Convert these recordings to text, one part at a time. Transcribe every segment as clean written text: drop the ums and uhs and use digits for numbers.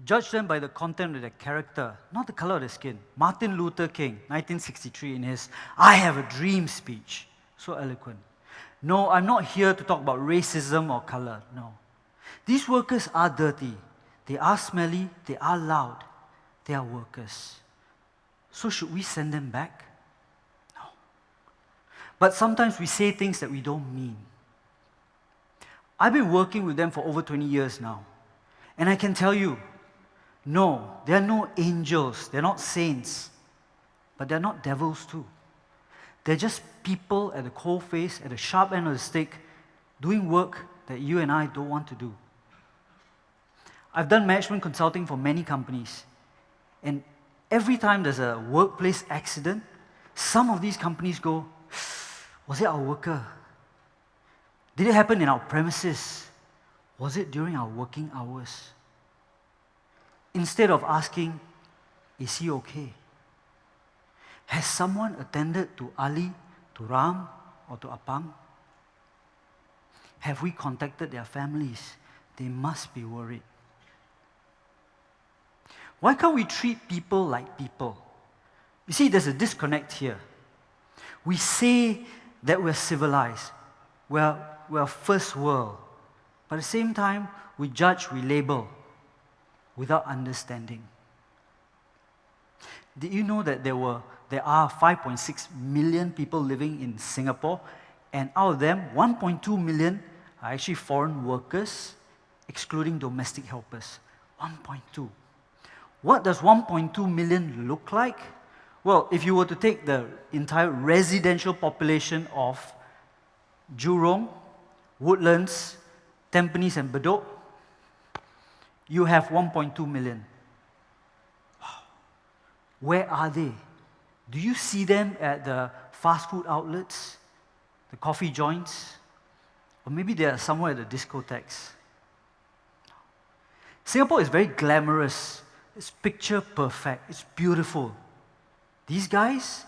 Judge them by the content of their character, not the color of their skin. Martin Luther King, 1963, in his "I Have a Dream" speech, so eloquent. No, I'm not here to talk about racism or color, no. These workers are dirty, they are smelly, they are loud, they are workers. So should we send them back? No. But sometimes we say things that we don't mean. I've been working with them for over 20 years now, and I can tell you, no, they are no angels, they're not saints, but they're not devils too. They're just people at the coalface, at the sharp end of the stick, doing work that you and I don't want to do. I've done management consulting for many companies, and every time there's a workplace accident, some of these companies go, was it our worker? Did it happen in our premises? Was it during our working hours? Instead of asking, is he okay? Has someone attended to Ali, to Ram, or to Apang? Have we contacted their families? They must be worried. Why can't we treat people like people? You see, there's a disconnect here. We say that we're civilized, we're first world, but at the same time, we judge, we label, without understanding. Did you know that there are 5.6 million people living in Singapore, and out of them, 1.2 million are actually foreign workers, excluding domestic helpers. 1.2. What does 1.2 million look like? Well, if you were to take the entire residential population of Jurong, Woodlands, Tampines, and Bedok, you have 1.2 million. Wow. Where are they? Do you see them at the fast food outlets, the coffee joints, or maybe they are somewhere at the discotheques? Singapore is very glamorous. It's picture perfect. It's beautiful. These guys,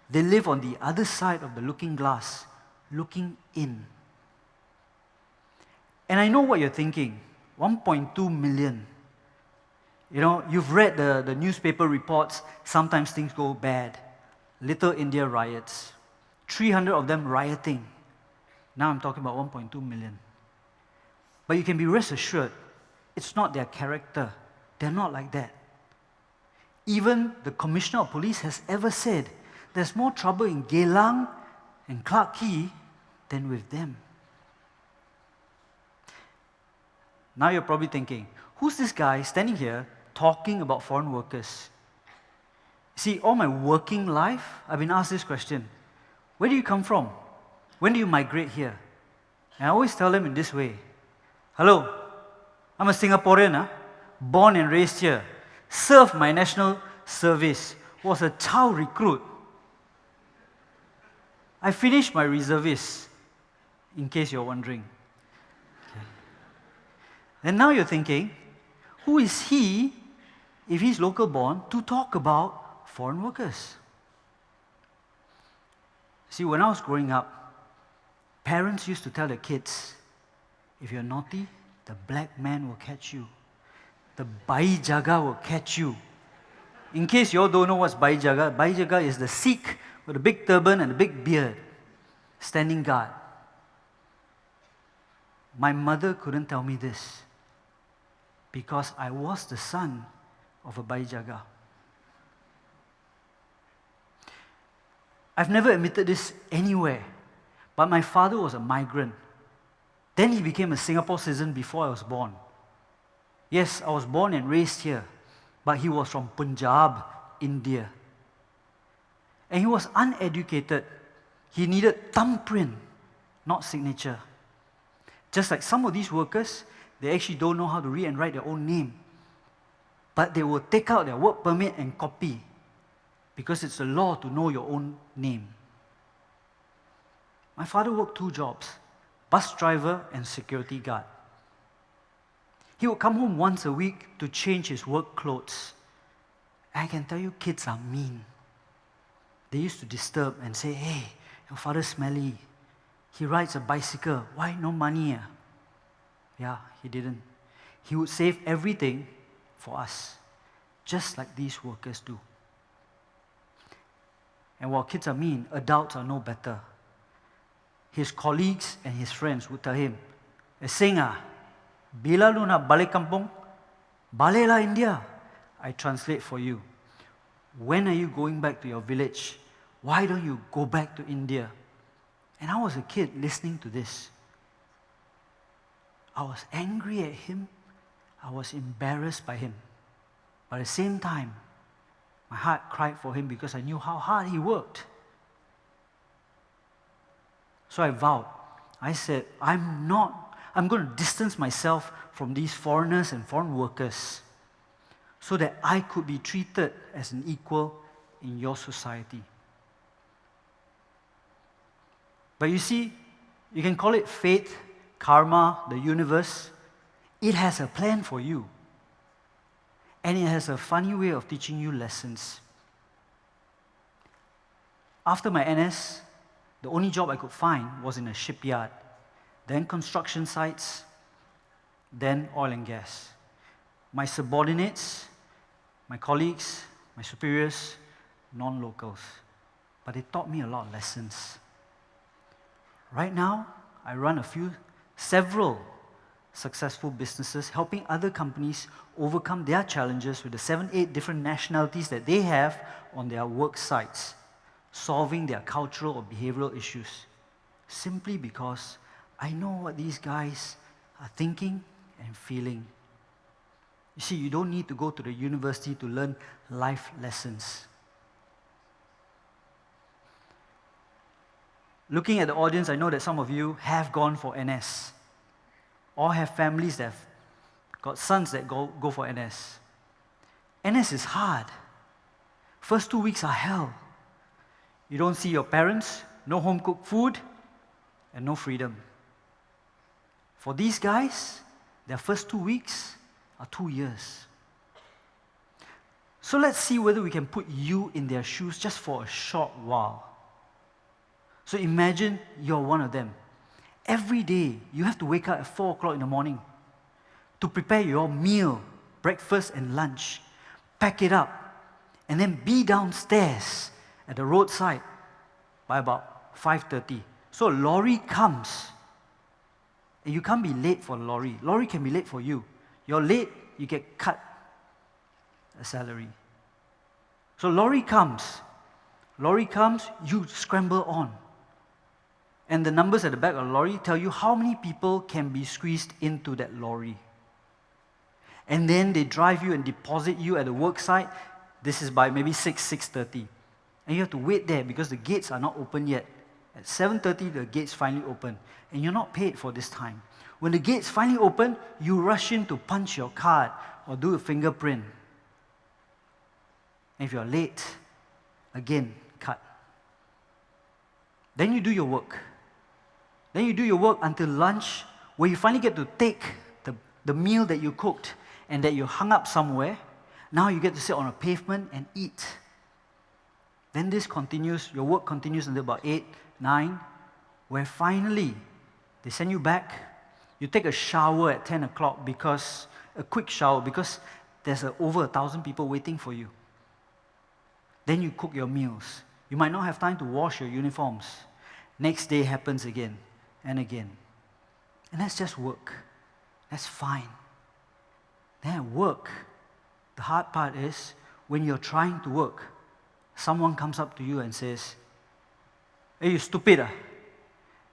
they live on the other side of the looking glass, looking in. And I know what you're thinking. 1.2 million. You know, you've read the newspaper reports, sometimes things go bad. Little India riots. 300 of them rioting. Now I'm talking about 1.2 million. But you can be rest assured, it's not their character. They're not like that. Even the Commissioner of Police has ever said, there's more trouble in Geylang and Clarke Quay than with them. Now you're probably thinking, who's this guy standing here talking about foreign workers? See, all my working life, I've been asked this question. Where do you come from? When do you migrate here? And I always tell them in this way. Hello, I'm a Singaporean, born and raised here, served my national service, was a child recruit. I finished my reservist, in case you're wondering. Okay. And now you're thinking, who is he, if he's local born, to talk about foreign workers? See, when I was growing up, parents used to tell their kids, if you're naughty, the black man will catch you. The Bai Jaga will catch you. In case you all don't know what's Bai Jaga is the Sikh with a big turban and a big beard, standing guard. My mother couldn't tell me this because I was the son of a Bai Jaga. I've never admitted this anywhere, but my father was a migrant. Then he became a Singapore citizen before I was born. Yes, I was born and raised here, but he was from Punjab, India. And he was uneducated. He needed thumbprint, not signature. Just like some of these workers, they actually don't know how to read and write their own name. But they will take out their work permit and copy, because it's the law to know your own name. My father worked 2 jobs, bus driver and security guard. He would come home once a week to change his work clothes. I can tell you, kids are mean. They used to disturb and say, hey, your father's smelly. He rides a bicycle. Why no money? Yeah, he didn't. He would save everything for us, just like these workers do. And while kids are mean, adults are no better. His colleagues and his friends would tell him, Singh, bila lu nak balik kampung, baliklah India. I translate for you. When are you going back to your village? Why don't you go back to India? And I was a kid listening to this. I was angry at him. I was embarrassed by him. But at the same time, my heart cried for him because I knew how hard he worked. So I vowed. I said, I'm going to distance myself from these foreigners and foreign workers so that I could be treated as an equal in your society. But you see, you can call it fate, karma, the universe. It has a plan for you. And it has a funny way of teaching you lessons. After my NS, the only job I could find was in a shipyard, then construction sites, then oil and gas. My subordinates, my colleagues, my superiors, non-locals. But they taught me a lot of lessons. Right now, I run several successful businesses, helping other companies overcome their challenges with the 7-8 different nationalities that they have on their work sites, solving their cultural or behavioral issues, simply because I know what these guys are thinking and feeling. You see, you don't need to go to the university to learn life lessons. Looking at the audience, I know that some of you have gone for NS, or have families that have got sons that go for NS. NS is hard. First 2 weeks are hell. You don't see your parents, no home-cooked food, and no freedom. For these guys, their first 2 weeks are 2 years. So let's see whether we can put you in their shoes just for a short while. So imagine you're one of them. Every day, you have to wake up at 4 o'clock in the morning to prepare your meal, breakfast and lunch, pack it up, and then be downstairs at the roadside by about 5:30. So a lorry comes, and you can't be late for the lorry. Lorry can be late for you. You're late, you get cut a salary. So lorry comes, you scramble on. And the numbers at the back of the lorry tell you how many people can be squeezed into that lorry. And then they drive you and deposit you at the work site. This is by maybe 6:30. And you have to wait there because the gates are not open yet. At 7:30, the gates finally open. And you're not paid for this time. When the gates finally open, you rush in to punch your card or do a fingerprint. And if you're late, again, cut. Then you do your work. Then you do your work until lunch, where you finally get to take the meal that you cooked and that you hung up somewhere. Now you get to sit on a pavement and eat. Then this continues, your work continues until about 8, 9, where finally they send you back. You take a shower at 10 o'clock, a quick shower, because there's over 1,000 people waiting for you. Then you cook your meals. You might not have time to wash your uniforms. Next day happens again and again. And that's just work. That's fine. Then at work, the hard part is when you're trying to work, someone comes up to you and says, "Hey, you stupid.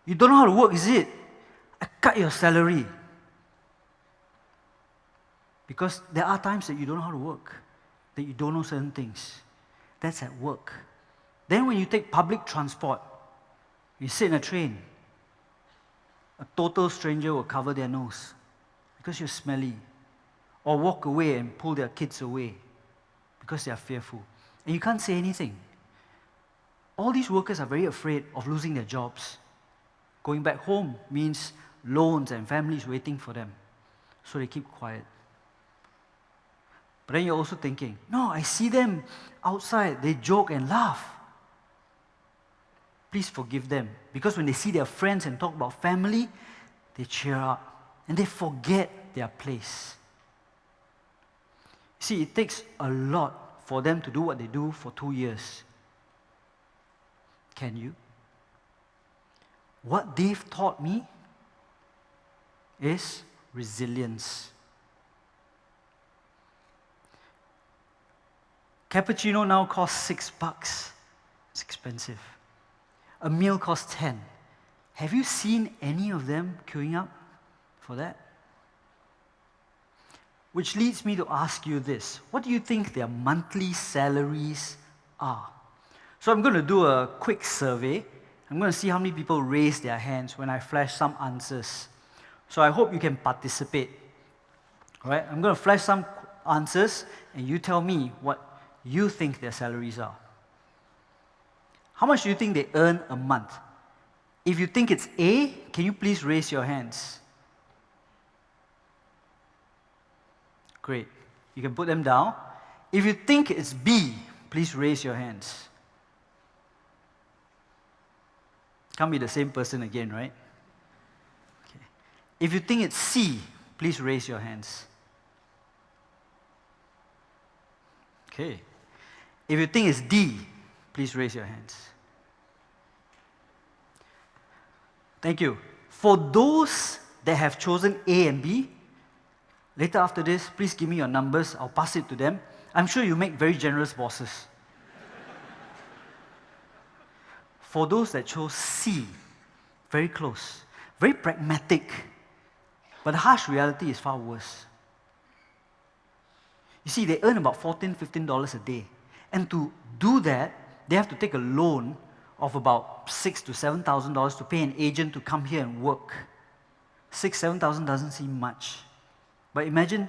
You don't know how to work, is it? I cut your salary." Because there are times that you don't know how to work, that you don't know certain things. That's at work. Then when you take public transport, you sit in a train, a total stranger will cover their nose because you're smelly, or walk away and pull their kids away because they are fearful. And you can't say anything. All these workers are very afraid of losing their jobs. Going back home means loans and families waiting for them. So they keep quiet. But then you're also thinking, no, I see them outside, they joke and laugh. Please forgive them. Because when they see their friends and talk about family, they cheer up and they forget their place. See, it takes a lot for them to do what they do for 2 years. Can you? What they've taught me is resilience. Cappuccino now costs $6. It's expensive. A meal costs 10. Have you seen any of them queuing up for that? Which leads me to ask you this. What do you think their monthly salaries are? So I'm going to do a quick survey. I'm going to see how many people raise their hands when I flash some answers. So I hope you can participate. All right? I'm going to flash some answers, and you tell me what you think their salaries are. How much do you think they earn a month? If you think it's A, can you please raise your hands? Great. You can put them down. If you think it's B, please raise your hands. Can't be the same person again, right? Okay. If you think it's C, please raise your hands. Okay. If you think it's D, please raise your hands. Thank you. For those that have chosen A and B, later after this, please give me your numbers. I'll pass it to them. I'm sure you make very generous bosses. For those that chose C, very close, very pragmatic, but the harsh reality is far worse. You see, they earn about $14, $15 a day. And to do that, they have to take a loan of about $6,000 to $7,000 to pay an agent to come here and work. $6,000, $7,000 doesn't seem much. But imagine,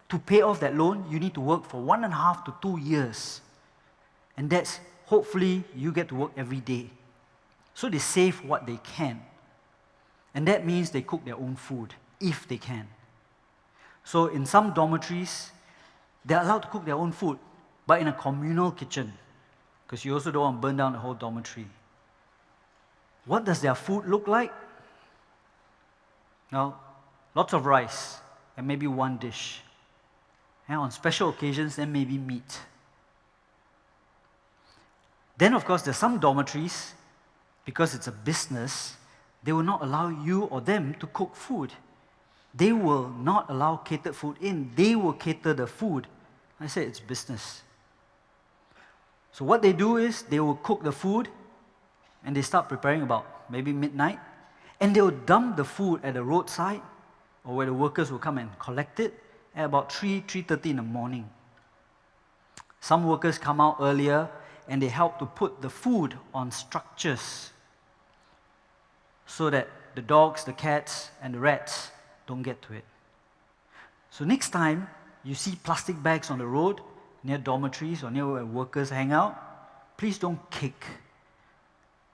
to pay off that loan, you need to work for 1.5 to 2 years. And that's, hopefully, you get to work every day. So they save what they can. And that means they cook their own food, if they can. So in some dormitories, they're allowed to cook their own food, but in a communal kitchen, because you also don't want to burn down the whole dormitory. What does their food look like? Now, lots of rice, and maybe one dish. And on special occasions, then maybe meat. Then, of course, there's some dormitories, because it's a business, they will not allow you or them to cook food. They will not allow catered food in. They will cater the food. I said it's business. So what they do is they will cook the food, and they start preparing about maybe midnight, and they will dump the food at the roadside, or where the workers will come and collect it at about 3:30 in the morning. Some workers come out earlier, and they help to put the food on structures so that the dogs, the cats, and the rats don't get to it. So next time you see plastic bags on the road near dormitories or near where workers hang out, please don't kick,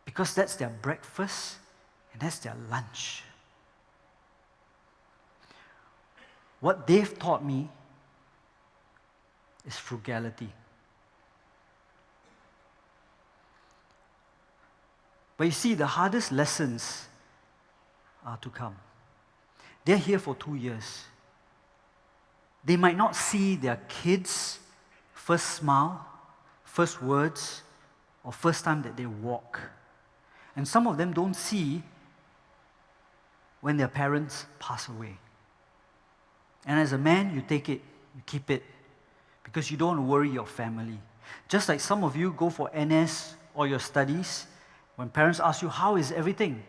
because that's their breakfast and that's their lunch. What they've taught me is frugality. But you see, the hardest lessons are to come. They're here for 2 years. They might not see their kids' first smile, first words, or first time that they walk. And some of them don't see when their parents pass away. And as a man, you take it, you keep it, because you don't want to worry your family. Just like some of you go for NS or your studies, when parents ask you, how is everything?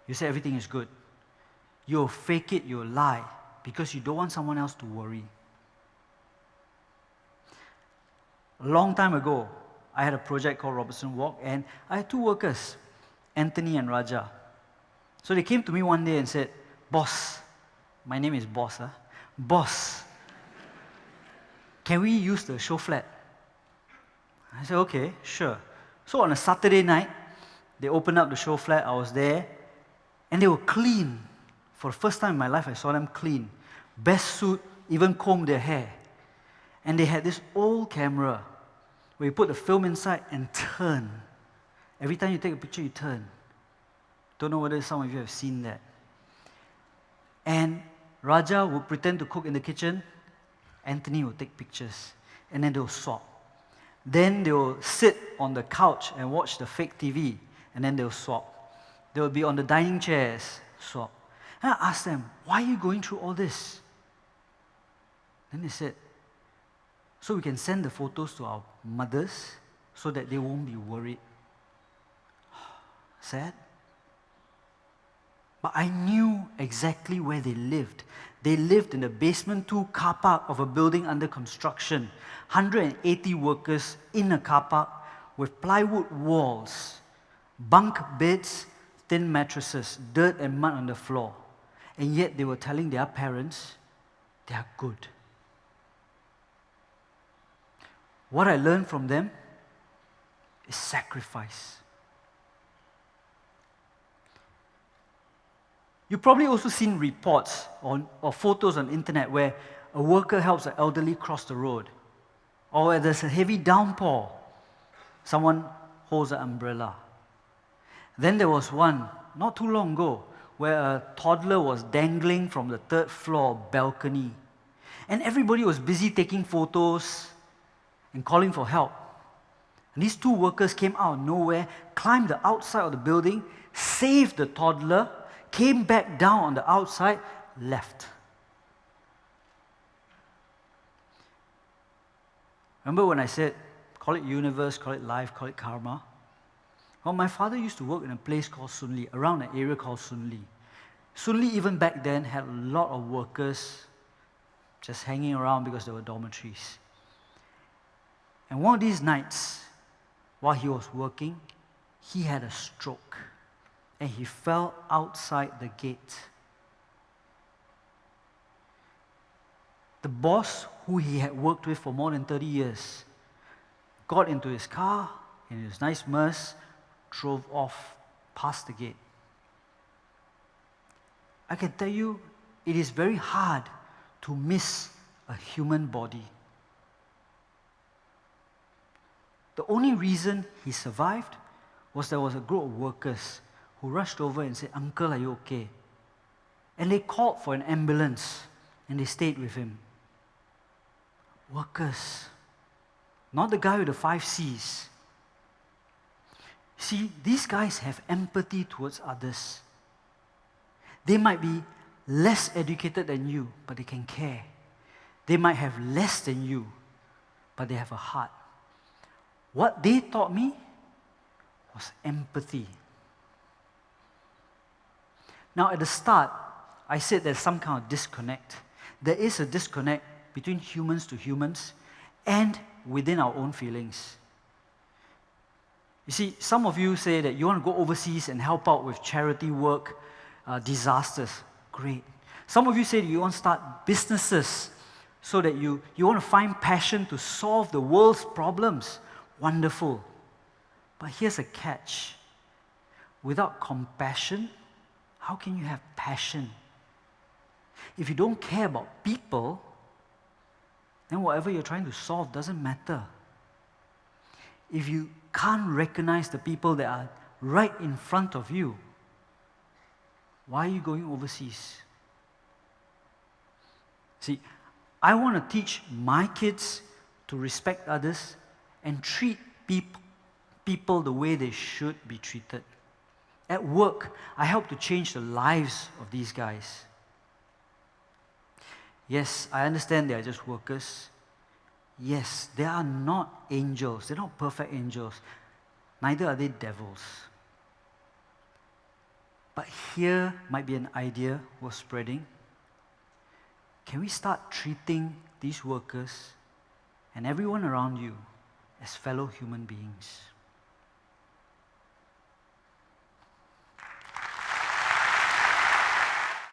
You say everything is good. You'll fake it, you'll lie, because you don't want someone else to worry. A long time ago, I had a project called Robertson Walk, and I had 2 workers, Anthony and Raja. So they came to me one day and said, boss, my name is Boss, huh? Boss, can we use the show flat? I said, okay, sure. So on a Saturday night, they opened up the show flat, I was there, and they were clean. For the first time in my life, I saw them clean. Best suit, even combed their hair. And they had this old camera where you put the film inside and turn. Every time you take a picture, you turn. Don't know whether some of you have seen that. And Raja would pretend to cook in the kitchen, Anthony will take pictures, and then they'll swap. Then they'll sit on the couch and watch the fake TV, and then they'll swap. They'll be on the dining chairs, swap. And I asked them, why are you going through all this? Then they said, so we can send the photos to our mothers so that they won't be worried. Sad. But I knew exactly where they lived. They lived in the basement 2 car park of a building under construction. 180 workers in a car park with plywood walls, bunk beds, thin mattresses, dirt and mud on the floor. And yet they were telling their parents they are good. What I learned from them is sacrifice. You've probably also seen reports or photos on the internet where a worker helps an elderly cross the road, or where there's a heavy downpour, someone holds an umbrella. Then there was one, not too long ago, where a toddler was dangling from the 3rd floor balcony. And everybody was busy taking photos and calling for help. And these 2 workers came out of nowhere, climbed the outside of the building, saved the toddler, came back down on the outside, left. Remember when I said, call it universe, call it life, call it karma? Well, my father used to work in a place called Soon Lee, around an area called Soon Lee. Soon Lee, even back then, had a lot of workers just hanging around because there were dormitories. And one of these nights, while he was working, he had a stroke. And he fell outside the gate. The boss, who he had worked with for more than 30 years, got into his car, in his nice Merc, drove off past the gate. I can tell you, it is very hard to miss a human body. The only reason he survived was there was a group of workers who rushed over and said, "Uncle, are you okay?" And they called for an ambulance, and they stayed with him. Workers, not the guy with the 5 C's. See, these guys have empathy towards others. They might be less educated than you, but they can care. They might have less than you, but they have a heart. What they taught me was empathy. Now, at the start, I said there's some kind of disconnect. There is a disconnect between humans to humans and within our own feelings. You see, some of you say that you want to go overseas and help out with charity work, disasters. Great. Some of you say that you want to start businesses so that you want to find passion to solve the world's problems. Wonderful. But here's a catch. Without compassion, how can you have passion? If you don't care about people, then whatever you're trying to solve doesn't matter. If you can't recognize the people that are right in front of you, why are you going overseas? See, I want to teach my kids to respect others and treat people the way they should be treated. At work, I help to change the lives of these guys. Yes, I understand they are just workers. Yes, they are not angels. They're not perfect angels. Neither are they devils. But here might be an idea worth spreading. Can we start treating these workers and everyone around you as fellow human beings?